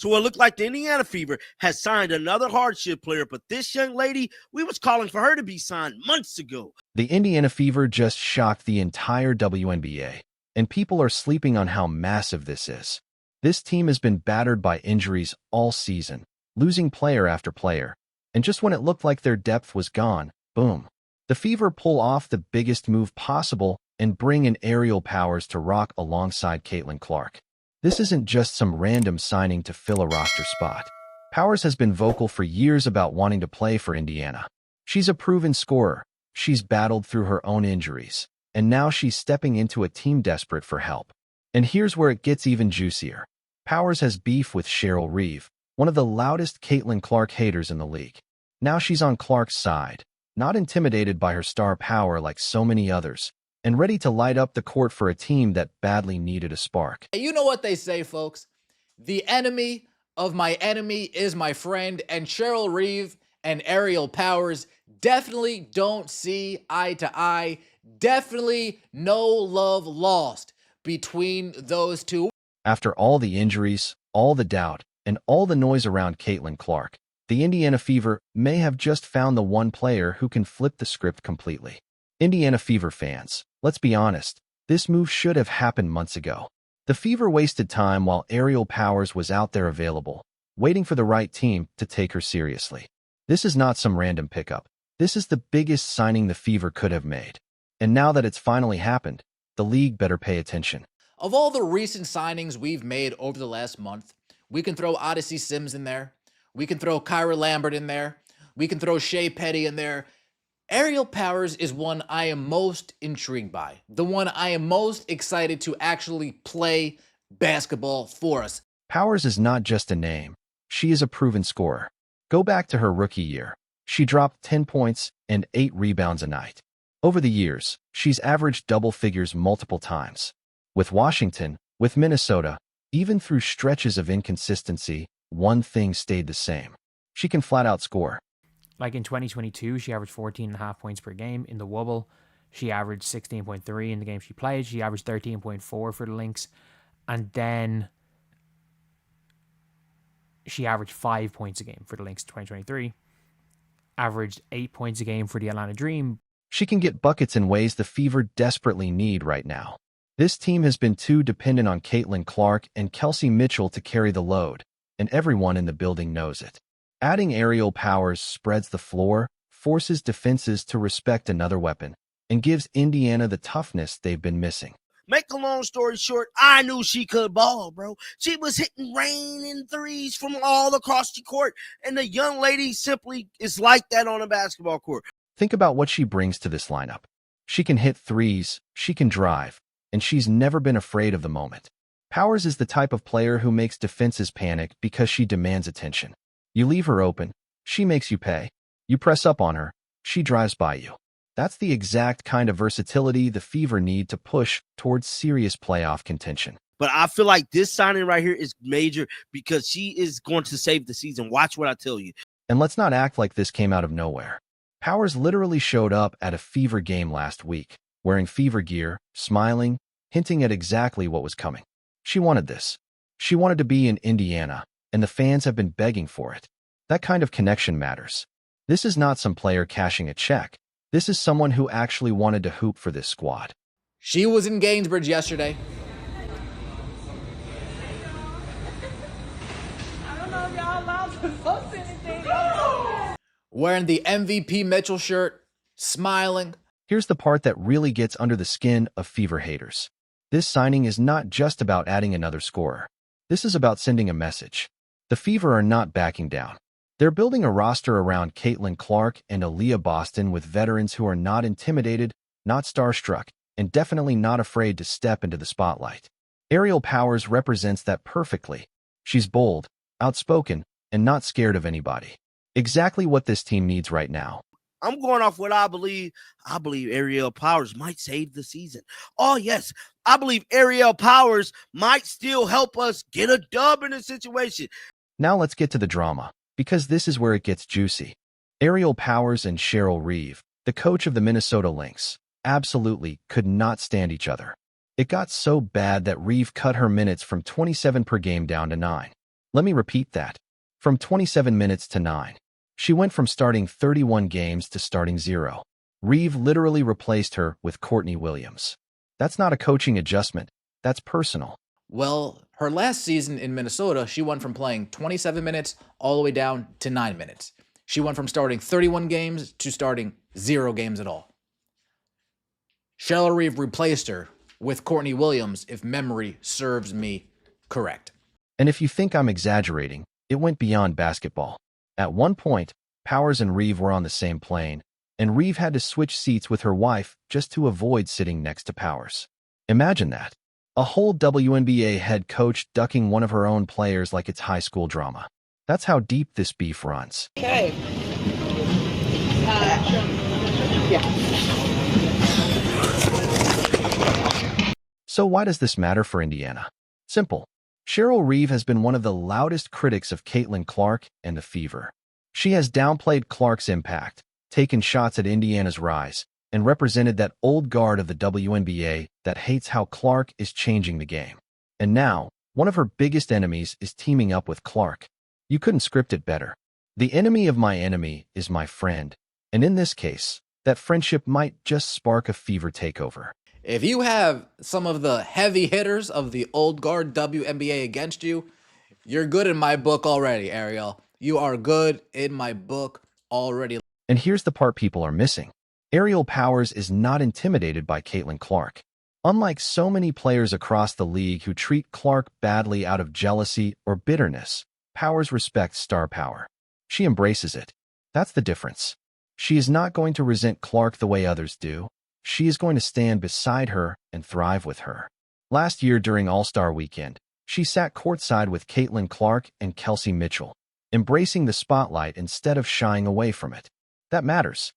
So it looked like the Indiana Fever has signed another hardship player, but this young lady, we was calling for her to be signed months ago. The Indiana Fever just shocked the entire WNBA, and people are sleeping on how massive this is. This team has been battered by injuries all season, losing player after player, and just when it looked like their depth was gone, boom. The Fever pull off the biggest move possible and bring in aerial powers to rock alongside Caitlin Clark. This isn't just some random signing to fill a roster spot. Powers has been vocal for years about wanting to play for Indiana. She's a proven scorer. She's battled through her own injuries, and now she's stepping into a team desperate for help. And here's where it gets even juicier. Powers has beef with Cheryl Reeve, one of the loudest Caitlin Clark haters in the league. Now she's on Clark's side, not intimidated by her star power like so many others, and ready to light up the court for a team that badly needed a spark. You know what they say, folks? The enemy of my enemy is my friend, and Cheryl Reeve and Aerial Powers definitely don't see eye to eye. Definitely no love lost between those two. After all the injuries, all the doubt, and all the noise around Caitlin Clark, the Indiana Fever may have just found the one player who can flip the script completely. Indiana Fever fans, let's be honest, this move should have happened months ago. The Fever wasted time while Aerial Powers was out there available, waiting for the right team to take her seriously. This is not some random pickup. This is the biggest signing the Fever could have made. And now that it's finally happened, the league better pay attention. Of all the recent signings we've made over the last month, we can throw Odyssey Sims in there. We can throw Kyra Lambert in there. We can throw Shea Petty in there. Aerial Powers is one I am most intrigued by. The one I am most excited to actually play basketball for us. Powers is not just a name. She is a proven scorer. Go back to her rookie year. She dropped 10 points and 8 rebounds a night. Over the years, she's averaged double figures multiple times. With Washington, with Minnesota, even through stretches of inconsistency, one thing stayed the same. She can flat out score. Like in 2022, she averaged 14.5 points per game. In the Wubble, she averaged 16.3 in the game she played. She averaged 13.4 for the Lynx. And then she averaged 5 points a game for the Lynx in 2023. Averaged 8 points a game for the Atlanta Dream. She can get buckets in ways the Fever desperately need right now. This team has been too dependent on Caitlin Clark and Kelsey Mitchell to carry the load, and everyone in the building knows it. Adding Aerial Powers spreads the floor, forces defenses to respect another weapon, and gives Indiana the toughness they've been missing. Make a long story short, I knew she could ball, bro. She was hitting raining threes from all across the court, and the young lady simply is like that on a basketball court. Think about what she brings to this lineup. She can hit threes, she can drive, and she's never been afraid of the moment. Powers is the type of player who makes defenses panic because she demands attention. You leave her open, she makes you pay. You press up on her, she drives by you. That's the exact kind of versatility the Fever need to push towards serious playoff contention. But I feel like this signing right here is major because she is going to save the season. Watch what I tell you. And let's not act like this came out of nowhere. Powers literally showed up at a Fever game last week, wearing Fever gear, smiling, hinting at exactly what was coming. She wanted this. She wanted to be in Indiana, and the fans have been begging for it. That kind of connection matters. This is not some player cashing a check. This is someone who actually wanted to hoop for this squad. She was in Gainesbridge yesterday. I don't know if y'all allowed to post anything. Wearing the MVP Mitchell shirt, smiling. Here's the part that really gets under the skin of Fever haters. This signing is not just about adding another scorer. This is about sending a message. The Fever are not backing down. They're building a roster around Caitlin Clark and Aaliyah Boston with veterans who are not intimidated, not starstruck, and definitely not afraid to step into the spotlight. Aerial Powers represents that perfectly. She's bold, outspoken, and not scared of anybody. Exactly what this team needs right now. I'm going off what I believe. I believe Aerial Powers might save the season. Oh, yes. I believe Aerial Powers might still help us get a dub in this situation. Now let's get to the drama, because this is where it gets juicy. Aerial Powers and Cheryl Reeve, the coach of the Minnesota Lynx, absolutely could not stand each other. It got so bad that Reeve cut her minutes from 27 per game down to 9. Let me repeat that. From 27 minutes to 9. She went from starting 31 games to starting 0. Reeve literally replaced her with Courtney Williams. That's not a coaching adjustment. That's personal. Well, her last season in Minnesota, she went from playing 27 minutes all the way down to 9 minutes. She went from starting 31 games to starting 0 games at all. Cheryl Reeve replaced her with Courtney Williams, if memory serves me correct. And if you think I'm exaggerating, it went beyond basketball. At one point, Powers and Reeve were on the same plane, and Reeve had to switch seats with her wife just to avoid sitting next to Powers. Imagine that. A whole WNBA head coach ducking one of her own players like it's high school drama. That's how deep this beef runs. Okay. So why does this matter for Indiana? Simple. Cheryl Reeve has been one of the loudest critics of Caitlin Clark and the Fever. She has downplayed Clark's impact, taken shots at Indiana's rise, and represented that old guard of the WNBA that hates how Clark is changing the game. And now, one of her biggest enemies is teaming up with Clark. You couldn't script it better. The enemy of my enemy is my friend, and in this case, that friendship might just spark a Fever takeover. If you have some of the heavy hitters of the old guard WNBA against you, you're good in my book already, Ariel. You are good in my book already. And here's the part people are missing. Ariel Powers is not intimidated by Caitlin Clark. Unlike so many players across the league who treat Clark badly out of jealousy or bitterness, Powers respects star power. She embraces it. That's the difference. She is not going to resent Clark the way others do. She is going to stand beside her and thrive with her. Last year during All-Star Weekend, she sat courtside with Caitlin Clark and Kelsey Mitchell, embracing the spotlight instead of shying away from it. That matters.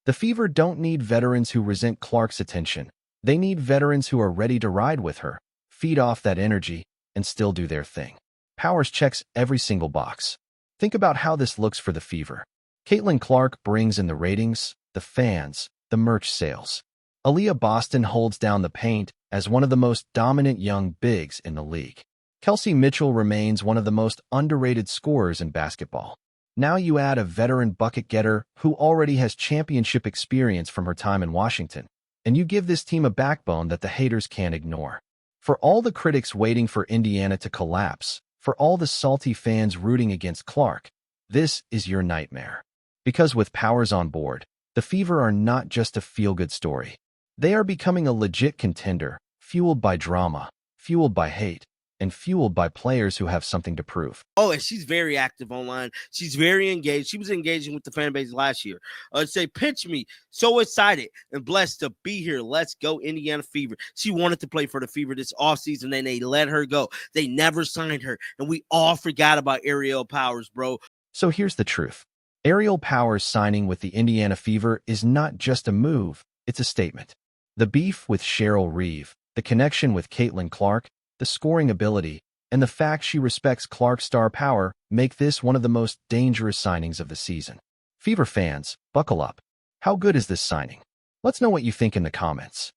The Fever don't need veterans who resent Clark's attention. They need veterans who are ready to ride with her, feed off that energy, and still do their thing. Powers checks every single box. Think about how this looks for the Fever. Caitlin Clark brings in the ratings, the fans, the merch sales. Aaliyah Boston holds down the paint as one of the most dominant young bigs in the league. Kelsey Mitchell remains one of the most underrated scorers in basketball. Now you add a veteran bucket getter who already has championship experience from her time in Washington, and you give this team a backbone that the haters can't ignore. For all the critics waiting for Indiana to collapse, for all the salty fans rooting against Clark, this is your nightmare. Because with Powers on board, the Fever are not just a feel-good story. They are becoming a legit contender, fueled by drama, fueled by hate, and fueled by players who have something to prove. Oh, and she's very active online. She's very engaged. She was engaging with the fan base last year. Say, pinch me. So excited and blessed to be here. Let's go, Indiana Fever. She wanted to play for the Fever this offseason, and they let her go. They never signed her, and we all forgot about Ariel Powers, bro. So here's the truth. Ariel Powers signing with the Indiana Fever is not just a move, it's a statement. The beef with Cheryl Reeve, the connection with Caitlin Clark, the scoring ability, and the fact she respects Clark's star power make this one of the most dangerous signings of the season. Fever fans, buckle up. How good is this signing? Let's know what you think in the comments.